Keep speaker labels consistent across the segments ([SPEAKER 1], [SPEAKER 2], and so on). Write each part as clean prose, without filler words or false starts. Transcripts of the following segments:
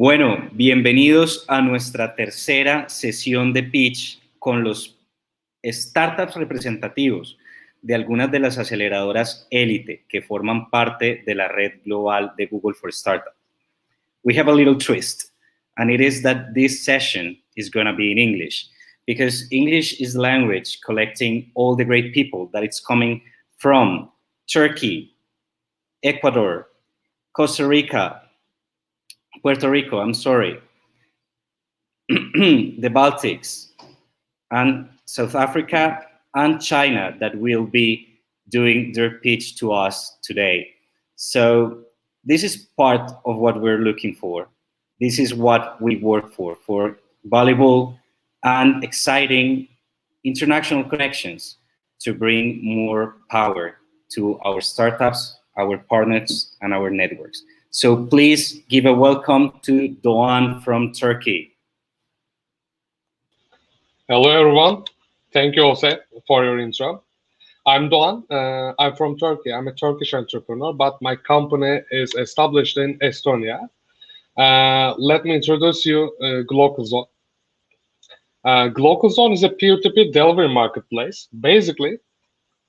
[SPEAKER 1] Bueno, bienvenidos a nuestra tercera sesión de pitch con los startups representativos de algunas de las aceleradoras élite que forman parte de la red global de Google for Startups. We have a little twist, and it is that this session is going to be in English, because English is the language collecting all the great people that it's coming from Turkey, Ecuador, Costa Rica, Puerto Rico, I'm sorry, the Baltics, and South Africa and China that will be doing their pitch to us today. So this is part of what we're looking for. This is what we work for valuable and exciting international connections to bring more power to our startups, our partners, and our networks. So please give a welcome to Doğan from Turkey.
[SPEAKER 2] Hello, everyone. Thank you, Jose, for your intro. I'm Doğan. I'm from Turkey. I'm a Turkish entrepreneur, but my company is established in Estonia. Let me introduce you GlocalZone. GlocalZone is a peer-to-peer delivery marketplace. Basically,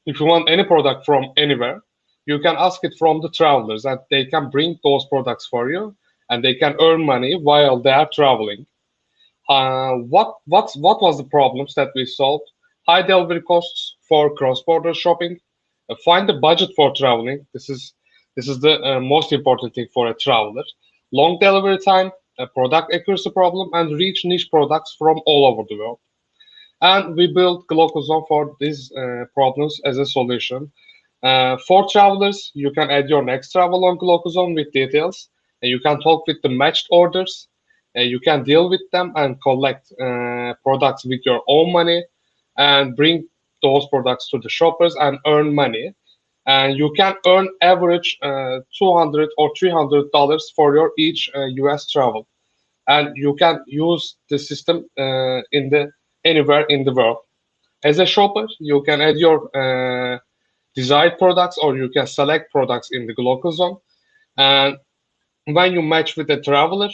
[SPEAKER 2] if you want any product from anywhere, you can ask it from the travelers, and they can bring those products for you, and they can earn money while they are traveling. What was the problems that we solved? High delivery costs for cross-border shopping. Find the budget for traveling. This is the most important thing for a traveler. Long delivery time, a product accuracy problem, and reach niche products from all over the world. And we built GlocalZone for these problems as a solution. For travelers, you can add your next travel on GlocalZone with details, and you can talk with the matched orders. You can deal with them and collect products with your own money and bring those products to the shoppers and earn money. And you can earn average $200 or $300 for your each US travel. And you can use the system anywhere in the world. As a shopper, you can add your desired products, or you can select products in the GlocalZone. And when you match with a traveler,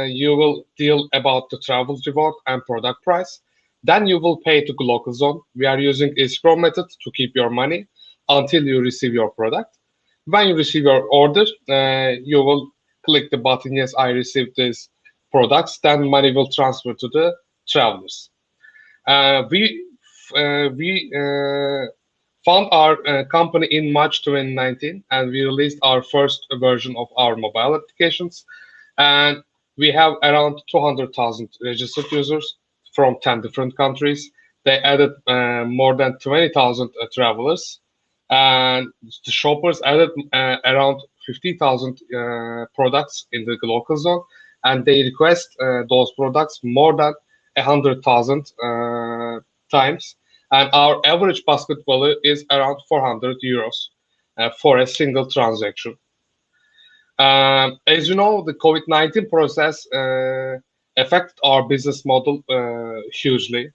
[SPEAKER 2] you will deal about the travel reward and product price. Then you will pay to GlocalZone. We are using escrow method to keep your money until you receive your product. When you receive your order, you will click the button, yes, I received these products. Then money will transfer to the travelers. We found our company in March 2019, and we released our first version of our mobile applications. And we have around 200,000 registered users from 10 different countries. They added more than 20,000 travelers, and the shoppers added around 50,000 products in the GlocalZone, and they request those products more than 100,000 times. And our average basket value is around 400 euros for a single transaction. As you know, the COVID-19 process affected our business model hugely.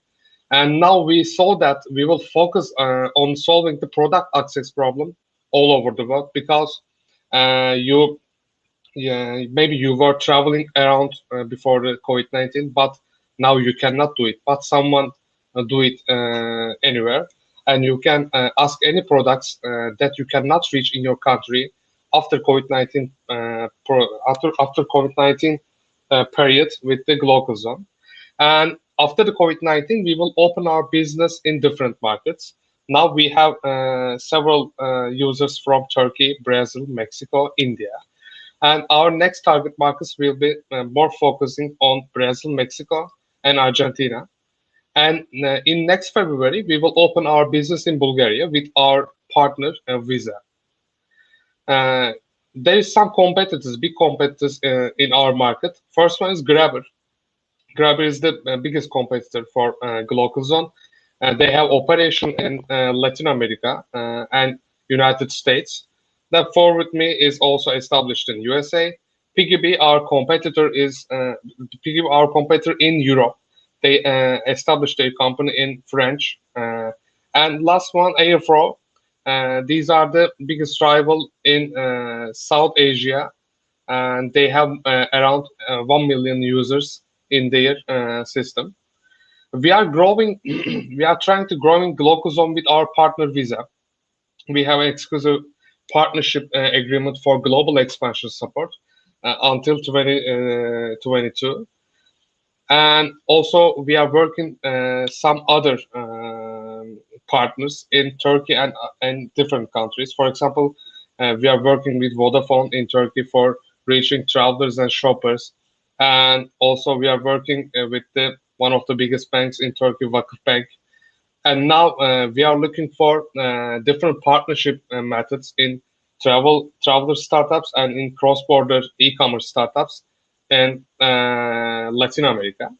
[SPEAKER 2] And now we saw that we will focus on solving the product access problem all over the world, because maybe you were traveling around before the COVID-19, but now you cannot do it. But someone do it anywhere, and you can ask any products that you cannot reach in your country after COVID-19 after COVID-19 period with the GlocalZone. And after the COVID-19, we will open our business in different markets. Now we have several users from Turkey, Brazil, Mexico, India, and our next target markets will be more focusing on Brazil, Mexico, and Argentina. And in next February, we will open our business in Bulgaria with our partner, Visa. There is some competitors, big competitors in our market. First one is Grabber. Grabber is the biggest competitor for GlocalZone. They have operation in Latin America and United States. Then Forward Me is also established in USA. PiggyBee, our competitor, is our competitor in Europe. They established their company in French. And last one, Airflow. These are the biggest rival in South Asia and they have around 1 million users in their system. We are growing. We are trying to grow in local zone with our partner Visa. We have an exclusive partnership agreement for global expansion support until 2022. And also, we are working some other partners in Turkey and different countries. For example, we are working with Vodafone in Turkey for reaching travelers and shoppers. And also, we are working with one of the biggest banks in Turkey, Vakıfbank. And now we are looking for different partnership methods in traveler startups and in cross-border e-commerce startups in Latin America.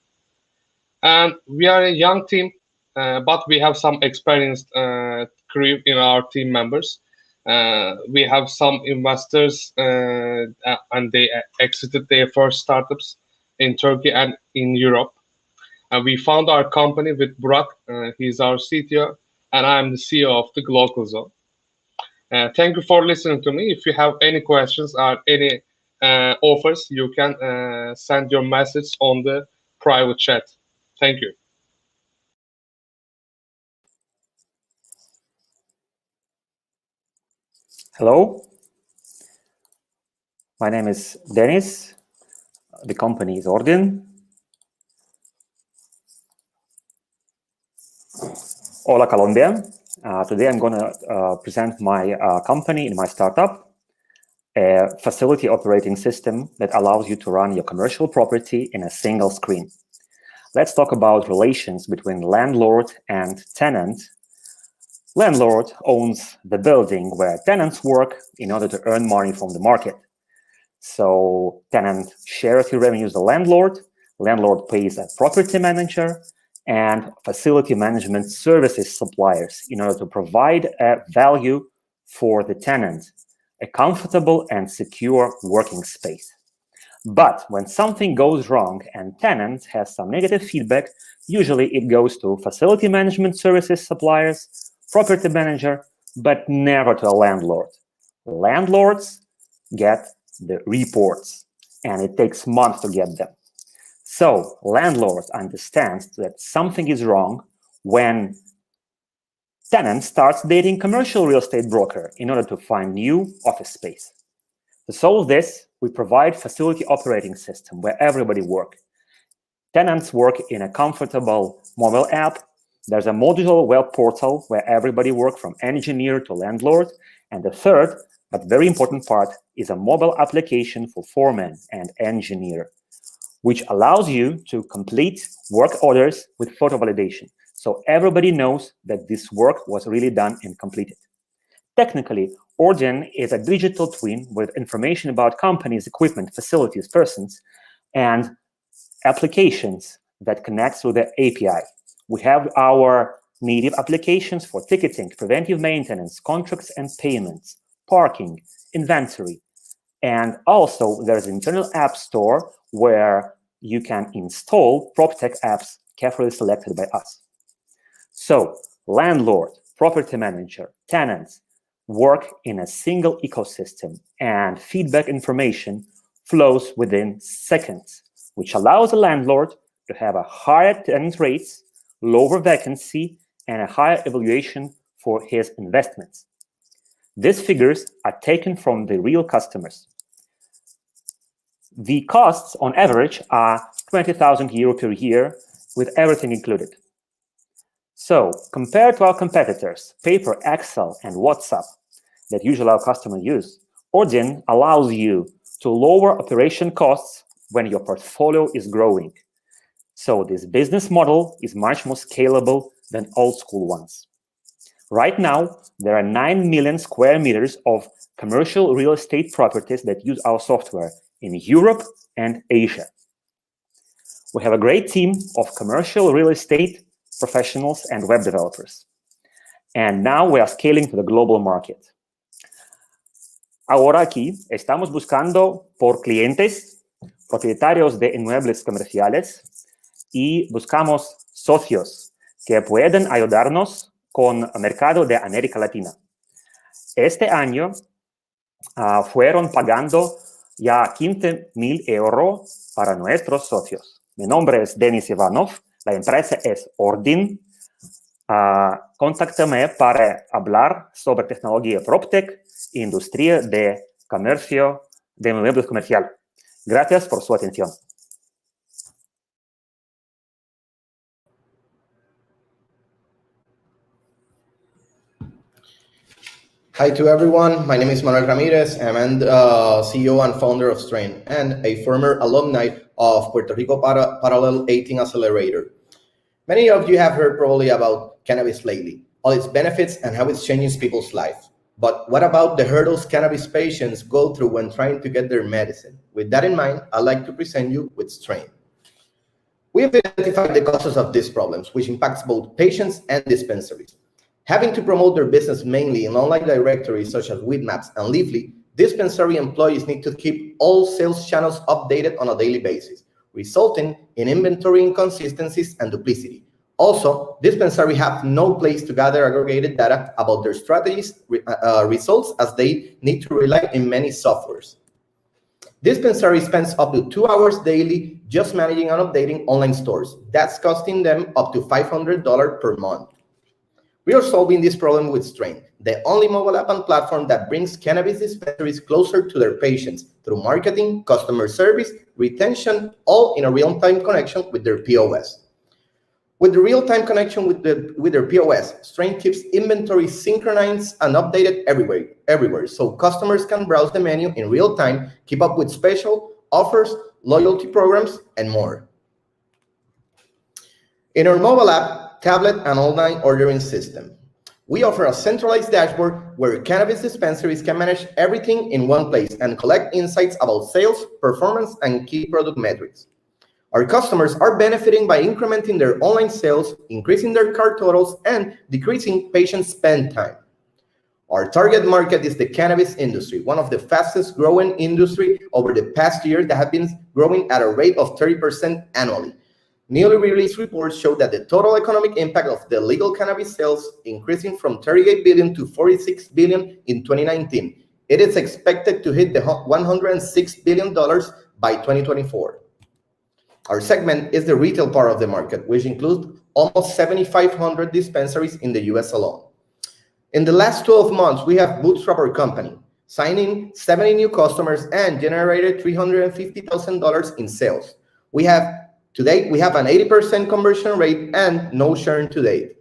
[SPEAKER 2] And we are a young team, but we have some experienced crew in our team members. We have some investors, and they exited their first startups in Turkey and in Europe. And we found our company with Burak. He's our CTO, and I'm the CEO of the Global Zone. Thank you for listening to me. If you have any questions or any offers, you can send your message on the private chat. Thank you.
[SPEAKER 3] Hello, my name is Dennis. The company is Ordin. Hola, Colombia. Today I'm going to present my company in my startup, a facility operating system that allows you to run your commercial property in a single screen. Let's talk about relations between landlord and tenant. Landlord owns the building where tenants work in order to earn money from the market. So tenant shares the revenues the landlord pays a property manager and facility management services suppliers in order to provide a value for the tenant, a comfortable and secure working space. But when something goes wrong and tenant has some negative feedback, usually it goes to facility management services suppliers, property manager, but never to a landlord. Landlords get the reports, and it takes months to get them. So landlords understand that something is wrong when tenant starts dating commercial real estate broker in order to find new office space. To solve this, we provide facility operating system where everybody works. Tenants work in a comfortable mobile app. There's a modular web portal where everybody works from engineer to landlord. And the third, but very important part, is a mobile application for foreman and engineer, which allows you to complete work orders with photo validation. So everybody knows that this work was really done and completed. Technically, Ordin is a digital twin with information about companies, equipment, facilities, persons, and applications that connect through the API. We have our native applications for ticketing, preventive maintenance, contracts and payments, parking, inventory. And also there's an internal app store where you can install Proptech apps carefully selected by us. So landlord, property manager, tenants work in a single ecosystem, and feedback information flows within seconds, which allows the landlord to have a higher tenant rates, lower vacancy, and a higher evaluation for his investments. These figures are taken from the real customers. The costs on average are 20,000 euro per year with everything included. So compared to our competitors, paper, Excel, and WhatsApp that usually our customers use, Ordin allows you to lower operation costs when your portfolio is growing. So this business model is much more scalable than old school ones. Right now, there are 9 million square meters of commercial real estate properties that use our software in Europe and Asia. We have a great team of commercial real estate professionals and web developers. And now we are scaling to the global market. Ahora aquí estamos buscando por clientes, propietarios de inmuebles comerciales, y buscamos socios que puedan ayudarnos con el mercado de América Latina. Este año fueron pagando ya 15,000 euros para nuestros socios. Mi nombre es Denis Ivanov, la empresa es Ordin. Contáctame para hablar sobre tecnología Proptech e industria de comercio de muebles comercial. Gracias por su atención.
[SPEAKER 4] Hi to everyone, my name is Manuel Ramirez, and I'm the CEO and founder of Strain, and a former alumni of Puerto Rico Parallel 18 Accelerator. Many of you have heard probably about cannabis lately, all its benefits and how it's changing people's lives. But what about the hurdles cannabis patients go through when trying to get their medicine? With that in mind, I'd like to present you with Strain. We have identified the causes of these problems, which impacts both patients and dispensaries. Having to promote their business mainly in online directories such as Weedmaps and Leafly, dispensary employees need to keep all sales channels updated on a daily basis, resulting in inventory inconsistencies and duplicity. Also, dispensaries have no place to gather aggregated data about their strategies, results, as they need to rely on many softwares. Dispensary spends up to 2 hours daily just managing and updating online stores. That's costing them up to $500 per month. We are solving this problem with Strain, the only mobile app and platform that brings cannabis dispensaries closer to their patients through marketing, customer service, retention, all in a real-time connection with their POS. With the real-time connection with their POS, Strain keeps inventory synchronized and updated everywhere, so customers can browse the menu in real time, keep up with special offers, loyalty programs, and more. In our mobile app, tablet, and online ordering system, we offer a centralized dashboard where cannabis dispensaries can manage everything in one place and collect insights about sales, performance, and key product metrics. Our customers are benefiting by incrementing their online sales, increasing their cart totals, and decreasing patient spend time. Our target market is the cannabis industry, one of the fastest growing industry over the past year that have been growing at a rate of 30% annually. Newly released reports show that the total economic impact of the legal cannabis sales increasing from 38 billion to 46 billion in 2019. It is expected to hit the $106 billion by 2024. Our segment is the retail part of the market, which includes almost 7,500 dispensaries in the US alone. In the last 12 months, we have bootstrapped our company, signing 70 new customers and generated $350,000 in sales. Today, we have an 80% conversion rate and no churn to date.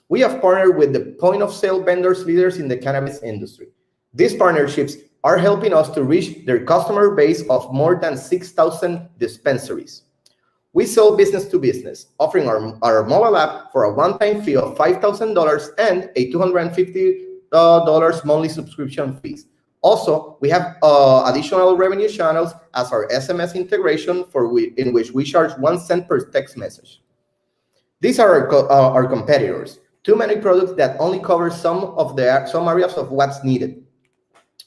[SPEAKER 4] We have partnered with the point-of-sale vendors leaders in the cannabis industry. These partnerships are helping us to reach their customer base of more than 6,000 dispensaries. We sell business to business, offering our mobile app for a one-time fee of $5,000 and a $250 monthly subscription fees. Also, we have additional revenue channels as our SMS integration in which we charge 1 cent per text message. These are our competitors. Too many products that only cover some areas of what's needed.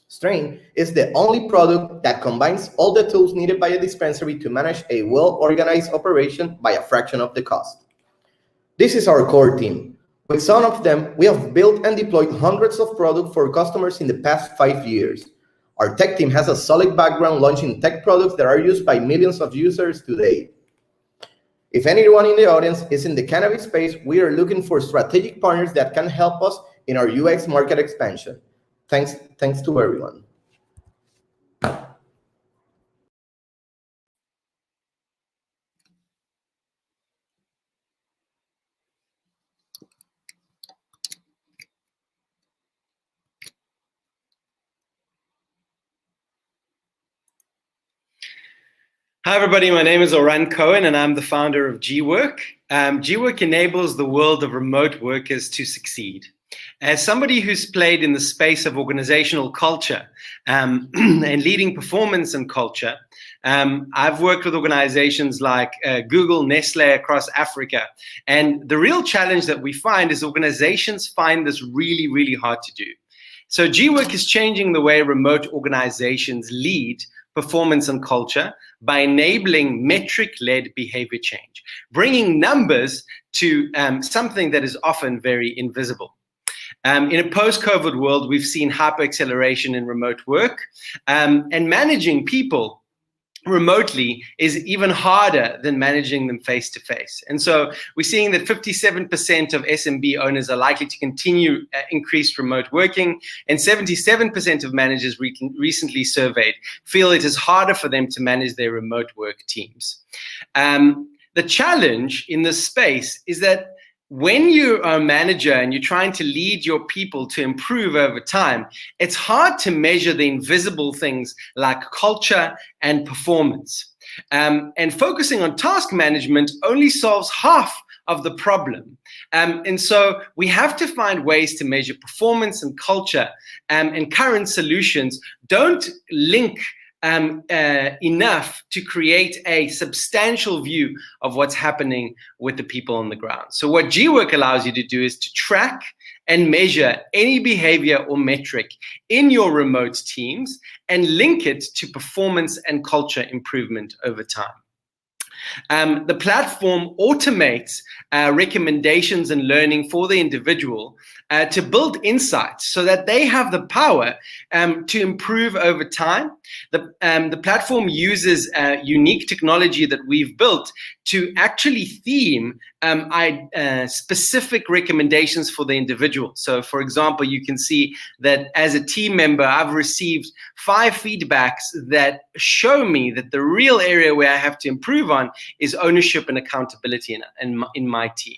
[SPEAKER 4] Strain is the only product that combines all the tools needed by a dispensary to manage a well-organized operation by a fraction of the cost. This is our core team. With some of them, we have built and deployed hundreds of products for customers in the past 5 years. Our tech team has a solid background launching tech products that are used by millions of users today. If anyone in the audience is in the cannabis space, we are looking for strategic partners that can help us in our UX market expansion. Thanks to everyone.
[SPEAKER 5] Hi, everybody. My name is Oran Cohen, and I'm the founder of GWork. GWork enables the world of remote workers to succeed. As somebody who's played in the space of organizational culture and leading performance and culture, I've worked with organizations like Google, Nestle across Africa. And the real challenge that we find is organizations find this really, really hard to do. So GWork is changing the way remote organizations lead performance and culture by enabling metric-led behavior change, bringing numbers to something that is often very invisible. In a post-COVID world, we've seen hyper-acceleration in remote work, and managing people remotely is even harder than managing them face-to-face. And so we're seeing that 57% of SMB owners are likely to continue increased remote working, and 77% of managers recently surveyed feel it is harder for them to manage their remote work teams. The challenge in this space is that when you are a manager and you're trying to lead your people to improve over time, it's hard to measure the invisible things like culture and performance. And focusing on task management only solves half of the problem. And so we have to find ways to measure performance and culture, and current solutions don't link enough to create a substantial view of what's happening with the people on the ground. So what GWork allows you to do is to track and measure any behavior or metric in your remote teams and link it to performance and culture improvement over time. The platform automates recommendations and learning for the individual to build insights so that they have the power to improve over time. The platform uses unique technology that we've built to actually theme specific recommendations for the individual. So, for example, you can see that as a team member, I've received 5 feedbacks that show me that the real area where I have to improve on is ownership and accountability in my team.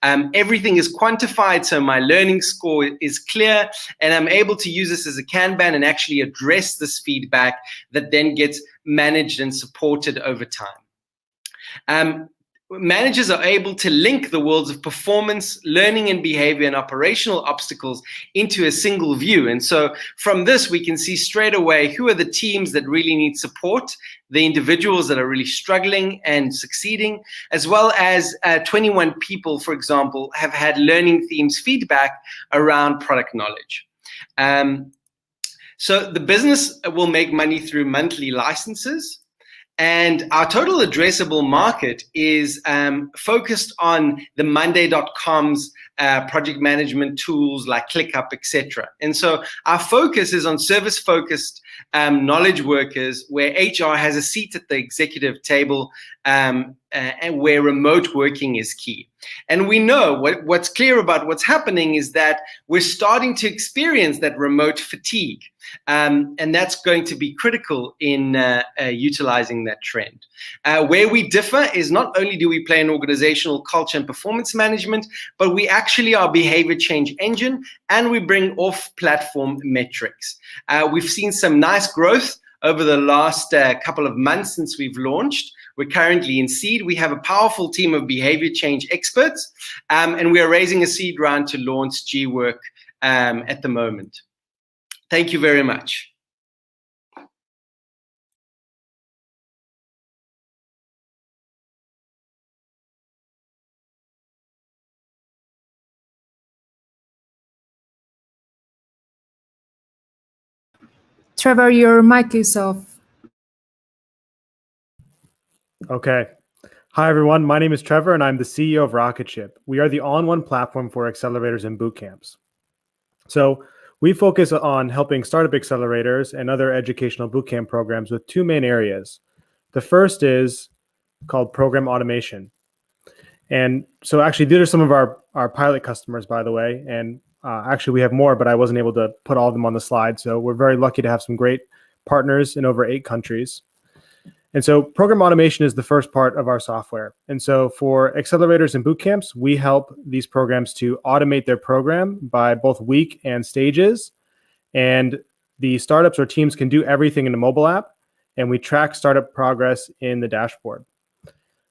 [SPEAKER 5] Everything is quantified, so my learning score is clear, and I'm able to use this as a Kanban and actually address this feedback that then gets managed and supported over time. Managers are able to link the worlds of performance, learning and behavior, and operational obstacles into a single view. And so from this, we can see straight away who are the teams that really need support, the individuals that are really struggling and succeeding, as well as 21 people, for example, have had learning themes feedback around product knowledge. So the business will make money through monthly licenses. And our total addressable market is focused on the Monday.com's project management tools like ClickUp, etc. And so our focus is on service-focused knowledge workers where HR has a seat at the executive table and where remote working is key. And we know what's clear about what's happening is that we're starting to experience that remote fatigue. And that's going to be critical in utilizing that trend. Where we differ is not only do we play in organizational culture and performance management, but we actually are a behavior change engine, and we bring off-platform metrics. We've seen some nice growth over the last couple of months since we've launched. We're currently in seed. We have a powerful team of behavior change experts, and we are raising a seed round to launch GWork at the moment. Thank you very much.
[SPEAKER 6] Trevor, your mic is off.
[SPEAKER 7] Okay. Hi, everyone. My name is Trevor, and I'm the CEO of Rocketship. We are the all-in-one platform for accelerators and boot camps. So we focus on helping startup accelerators and other educational bootcamp programs with 2 main areas. The first is called program automation. And so actually, these are some of our pilot customers, by the way. And actually, we have more, but I wasn't able to put all of them on the slide. So we're very lucky to have some great partners in over 8 countries. And so program automation is the first part of our software. And so for accelerators and bootcamps, we help these programs to automate their program by both week and stages. And the startups or teams can do everything in the mobile app, and we track startup progress in the dashboard.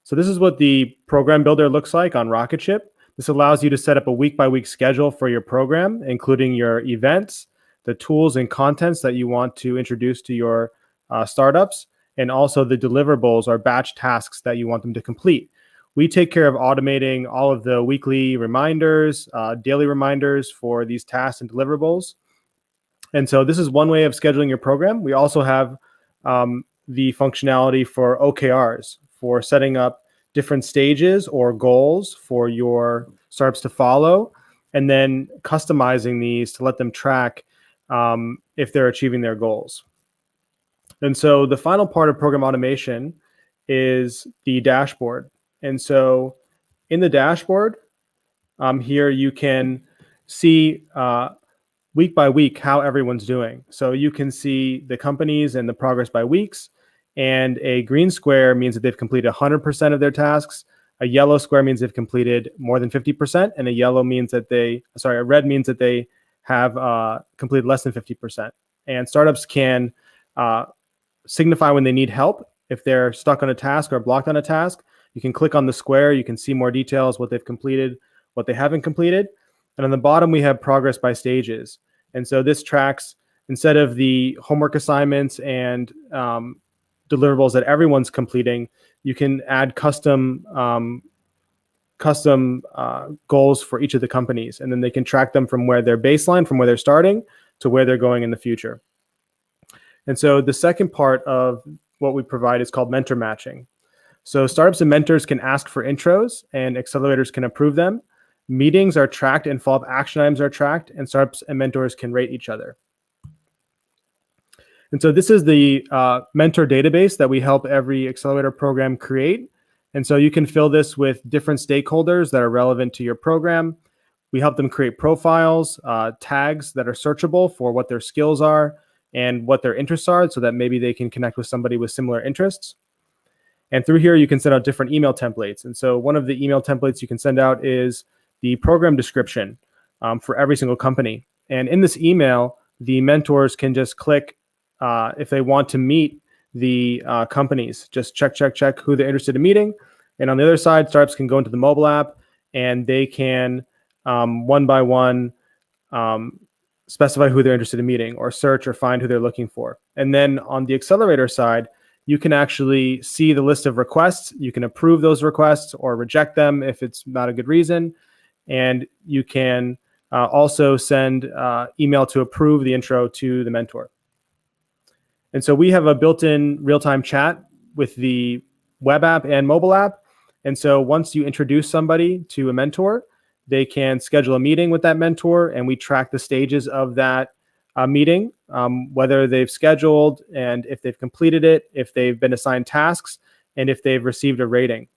[SPEAKER 7] So this is what the program builder looks like on Rocketship. This allows you to set up a week-by-week schedule for your program, including your events, the tools and contents that you want to introduce to your startups, and also the deliverables or batch tasks that you want them to complete. We take care of automating all of the weekly reminders, daily reminders for these tasks and deliverables. And so this is one way of scheduling your program. We also have the functionality for OKRs, for setting up different stages or goals for your startups to follow. and then customizing these to let them track if they're achieving their goals. And so the final part of program automation is the dashboard. And so in the dashboard, here you can see week by week how everyone's doing. So you can see the companies and the progress by weeks. And a green square means that they've completed 100% of their tasks. A yellow square means they've completed more than 50%. And a red means that they have completed less than 50%. And startups can signify when they need help. If they're stuck on a task or blocked on a task, you can click on the square. You can see more details, what they've completed, what they haven't completed. And on the bottom, we have progress by stages. And so this tracks, instead of the homework assignments and deliverables that everyone's completing, you can add custom goals for each of the companies. And then they can track them from where they're baseline, from where they're starting to where they're going in the future. And so the second part of what we provide is called mentor matching. So startups and mentors can ask for intros and accelerators can approve them. Meetings are tracked and follow-up action items are tracked, and startups and mentors can rate each other. And so this is the mentor database that we help every accelerator program create. And so you can fill this with different stakeholders that are relevant to your program. We help them create profiles, tags that are searchable for what their skills are and what their interests are, so that maybe they can connect with somebody with similar interests. And through here, you can send out different email templates. And so one of the email templates you can send out is the program description for every single company. And in this email, the mentors can just click if they want to meet the companies, just check who they're interested in meeting. And on the other side, startups can go into the mobile app and they can one by one specify who they're interested in meeting, or search or find who they're looking for. And then on the accelerator side, you can actually see the list of requests. You can approve those requests or reject them if it's not a good reason. And you can also send email to approve the intro to the mentor. And so we have a built-in real-time chat with the web app and mobile app. And so once you introduce somebody to a mentor, they can schedule a meeting with that mentor, and we track the stages of that meeting, whether they've scheduled and if they've completed it, if they've been assigned tasks, and if they've received a rating.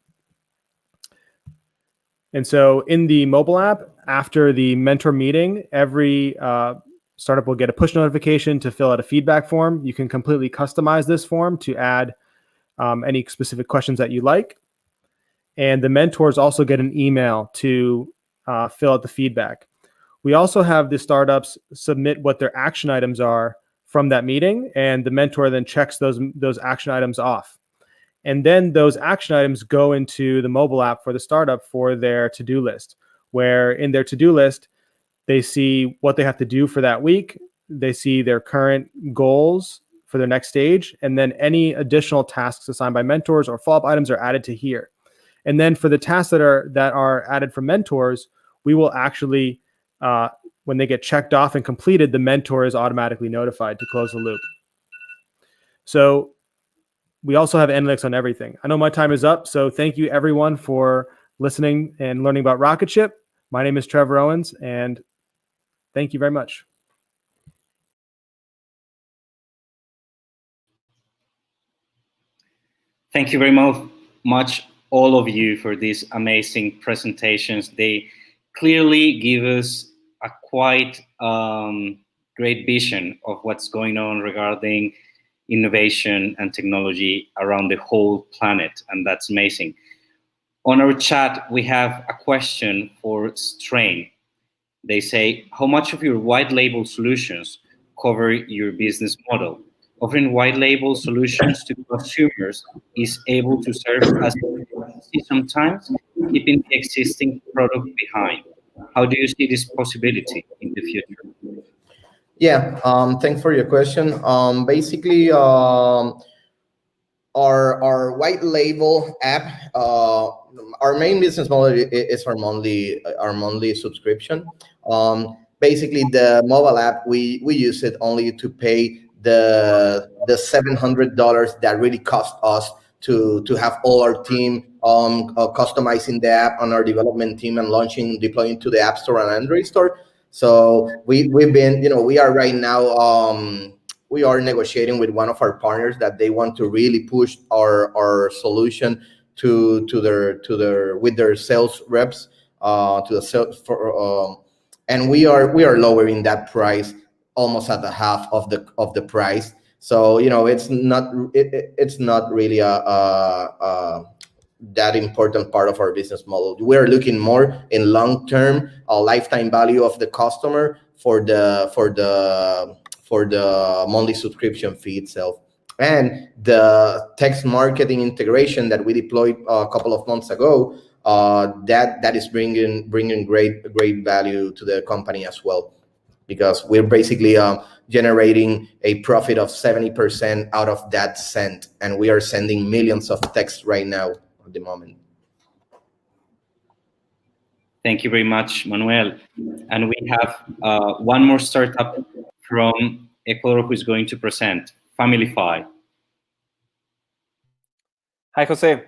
[SPEAKER 7] And so in the mobile app, after the mentor meeting, every startup will get a push notification to fill out a feedback form. You can completely customize this form to add any specific questions that you like. And the mentors also get an email to fill out the feedback. We also have the startups submit what their action items are from that meeting, and the mentor then checks those action items off. And then those action items go into the mobile app for the startup for their to-do list, where in their to-do list, they see what they have to do for that week. They see their current goals for their next stage, and then any additional tasks assigned by mentors or follow-up items are added to here. And then for the tasks that are added from mentors, we will actually, when they get checked off and completed, the mentor is automatically notified to close the loop. So we also have analytics on everything. I know my time is up, so thank you everyone for listening and learning about Rocketship. My name is Trevor Owens, and thank you very much.
[SPEAKER 1] Thank you very much, all of you, for these amazing presentations. They clearly give us a quite great vision of what's going on regarding innovation and technology around the whole planet, and that's amazing. On our chat, we have a question for Strain. They say, how much of your white label solutions cover your business model? Offering white label solutions to consumers is able to serve as a currency sometimes, keeping the existing product behind. How do you see this possibility in the future?
[SPEAKER 4] Yeah, thanks for your question. Basically, our white label app, our main business model is our monthly subscription. Basically, the mobile app, we use it only to pay the $700 that really cost us to have all our team customizing the app on our development team and deploying to the App Store and Android Store. So we've been, we are right now, we are negotiating with one of our partners that they want to really push our solution with their sales reps, and we are lowering that price almost at the half of the price. So it's not really that important part of our business model. We're looking more in long-term lifetime value of the customer for the monthly subscription fee itself. And the text marketing integration that we deployed a couple of months ago, that is bringing great value to the company as well, because we're basically generating a profit of 70% out of that sent, and we are sending millions of texts right now at the moment.
[SPEAKER 1] Thank you very much, Manuel. And we have one more startup from Ecuador who is going to present, Familify.
[SPEAKER 8] Hi, Jose.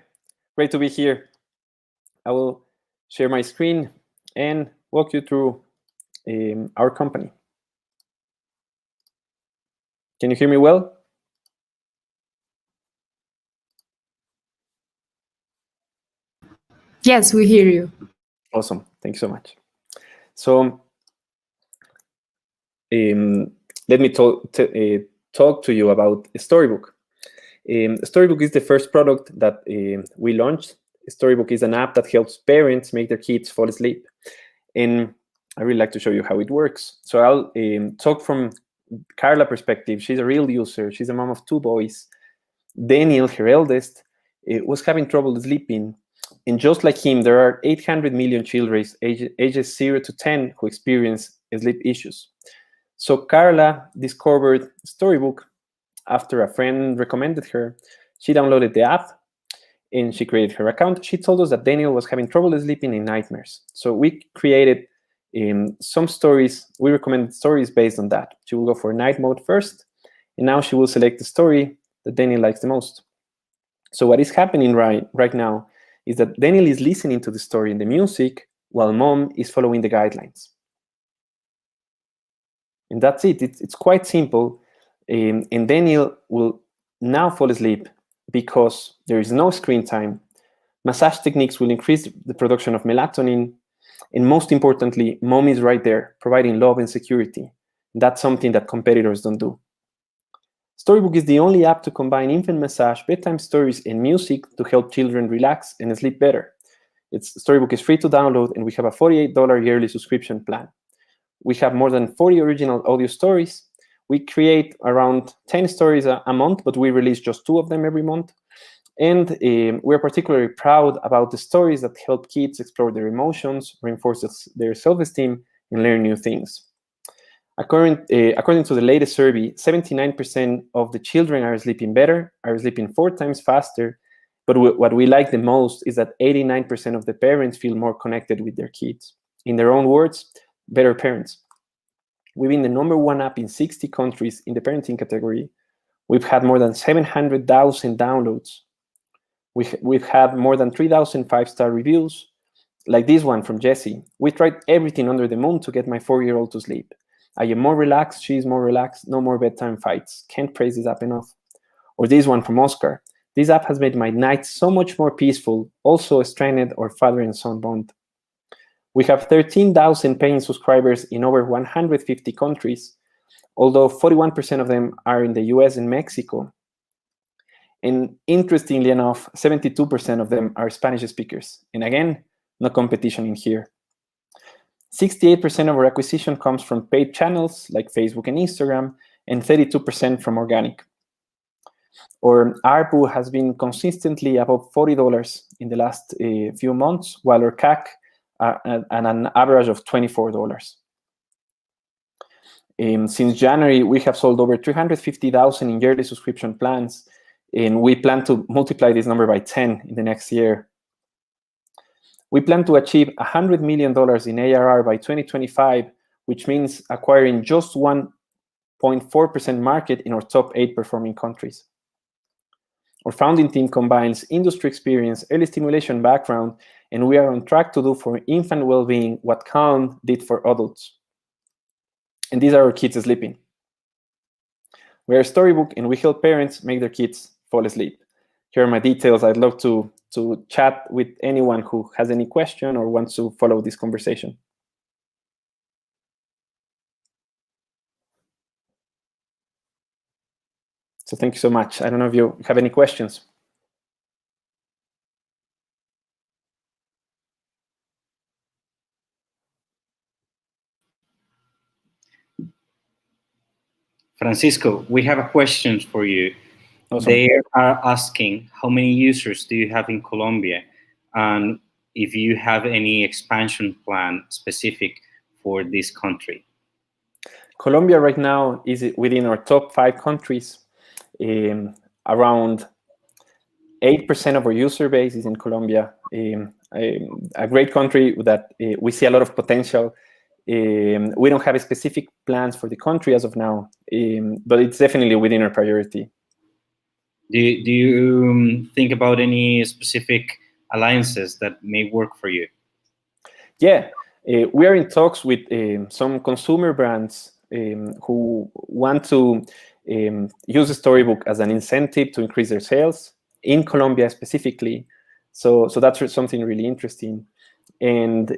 [SPEAKER 8] Great to be here. I will share my screen and walk you through our company. Can you hear me well?
[SPEAKER 6] Yes, we hear you.
[SPEAKER 8] Awesome. Thank you so much. So let me talk to you about Storybook. Storybook is the first product that we launched. Storybook is an app that helps parents make their kids fall asleep. And I really like to show you how it works. So I'll talk from Carla's perspective. She's a real user. She's a mom of 2 boys. Daniel, her eldest, was having trouble sleeping. And just like him, there are 800 million children ages 0 to 10 who experience sleep issues. So Carla discovered Storybook after a friend recommended her. She downloaded the app and she created her account. She told us that Daniel was having trouble sleeping in nightmares. So we created some stories. We recommended stories based on that. She will go for night mode first, and now she will select the story that Daniel likes the most. So what is happening right now is that Daniel is listening to the story and the music while mom is following the guidelines. And that's it. It's quite simple. And Daniel will now fall asleep because there is no screen time. Massage techniques will increase the production of melatonin. And most importantly, mom is right there, providing love and security. That's something that competitors don't do. Storybook is the only app to combine infant massage, bedtime stories, and music to help children relax and sleep better. Storybook is free to download, and we have a $48 yearly subscription plan. We have more than 40 original audio stories. We create around 10 stories a month, but we release just 2 of them every month. And we're particularly proud about the stories that help kids explore their emotions, reinforce their self-esteem, and learn new things. According to the latest survey, 79% of the children are sleeping better, are sleeping 4 times faster. But what we like the most is that 89% of the parents feel more connected with their kids. In their own words, better parents. We've been the #1 app in 60 countries in the parenting category. We've had more than 700,000 downloads. We've had more than 3,000 5-star reviews, like this one from Jessie. We tried everything under the moon to get my 4-year-old to sleep. I am more relaxed, she's more relaxed, no more bedtime fights. Can't praise this app enough. Or this one from Oscar. This app has made my nights so much more peaceful, also a stranded or father and son bond. We have 13,000 paying subscribers in over 150 countries, although 41% of them are in the US and Mexico. And interestingly enough, 72% of them are Spanish speakers. And again, no competition in here. 68% of our acquisition comes from paid channels like Facebook and Instagram, and 32% from organic. Our ARPU has been consistently above $40 in the last few months, while our CAC are at an average of $24. Since January, we have sold over 350,000 in yearly subscription plans, and we plan to multiply this number by 10 in the next year. We plan to achieve $100 million in ARR by 2025, which means acquiring just 1.4% market in our top 8 performing countries. Our founding team combines industry experience, early stimulation background, and we are on track to do for infant well-being what Calm did for adults. And these are our kids sleeping. We are a Storybook, and we help parents make their kids fall asleep. Here are my details. I'd love to chat with anyone who has any question or wants to follow this conversation. So thank you so much. I don't know if you have any questions.
[SPEAKER 1] Francisco, we have a question for you.
[SPEAKER 8] Awesome.
[SPEAKER 1] They are asking how many users do you have in Colombia, and if you have any expansion plan specific for this country.
[SPEAKER 8] Colombia right now is within our top 5 countries. Around 8% of our user base is in Colombia. A great country that we see a lot of potential. We don't have specific plans for the country as of now, but it's definitely within our priority.
[SPEAKER 1] Do you think about any specific alliances that may work for you?
[SPEAKER 8] Yeah, we are in talks with some consumer brands who want to use Storybook as an incentive to increase their sales in Colombia specifically. So that's something really interesting. And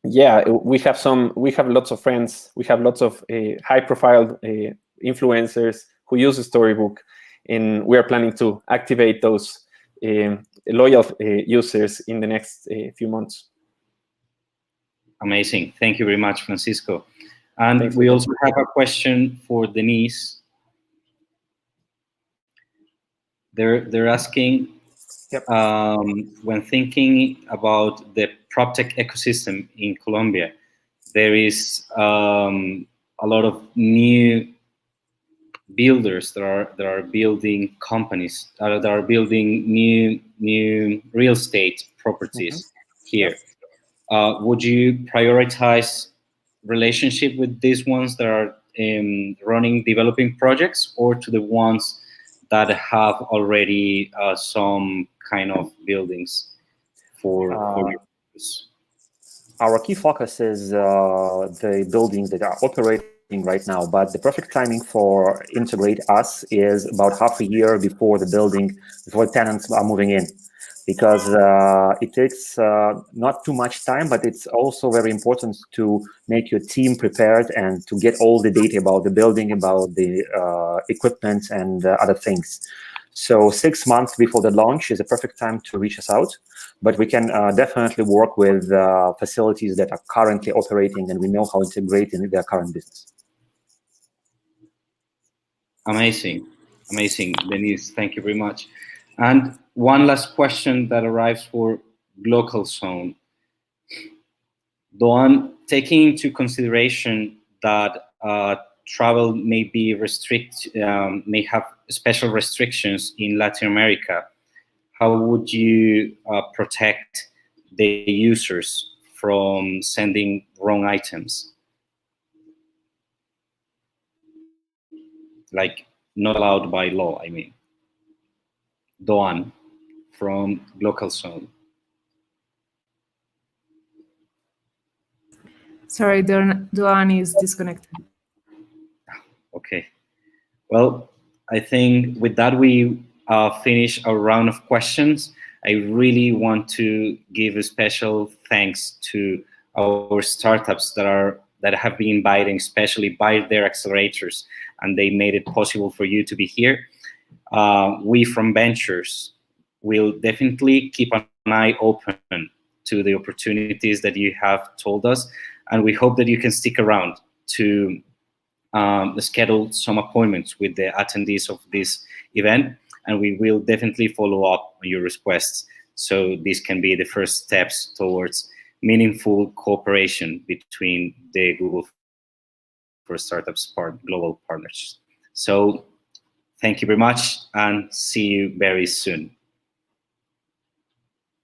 [SPEAKER 8] yeah, we have lots of friends. We have lots of high-profile influencers who use Storybook, and we are planning to activate those loyal users in the next few months.
[SPEAKER 1] Amazing. Thank you very much, Francisco. And we also have a question for Denise. They're asking,
[SPEAKER 3] yep.
[SPEAKER 1] When thinking about the Proptech ecosystem in Colombia, there is a lot of new builders that are building companies that are building new real estate properties here. Yep. Would you prioritize relationship with these ones that are running developing projects, or to the ones that have already some kind of buildings for your use?
[SPEAKER 3] Our key focus is the buildings that are operating right now, but the perfect timing for integrate us is about half a year before before tenants are moving in, because it takes not too much time, but it's also very important to make your team prepared and to get all the data about the building, about the equipment and other things. So 6 months before the launch is a perfect time to reach us out, but we can definitely work with facilities that are currently operating and we know how to integrate in their current business.
[SPEAKER 1] Amazing, amazing, Denise. Thank you very much. And one last question that arrives for local zone. Doan, taking into consideration that travel may be may have special restrictions in Latin America, how would you protect the users from sending wrong items? Like, not allowed by law, I mean. Doan from local zone.
[SPEAKER 6] Sorry, Doan is disconnected.
[SPEAKER 1] Okay. Well, I think with that we finish our round of questions. I really want to give a special thanks to our startups that have been inviting, especially by their accelerators, and they made it possible for you to be here. We from Ventures will definitely keep an eye open to the opportunities that you have told us, and we hope that you can stick around to schedule some appointments with the attendees of this event, and we will definitely follow up on your requests, so this can be the first steps towards meaningful cooperation between the Google for Startups global partners. So thank you very much, and see you very soon.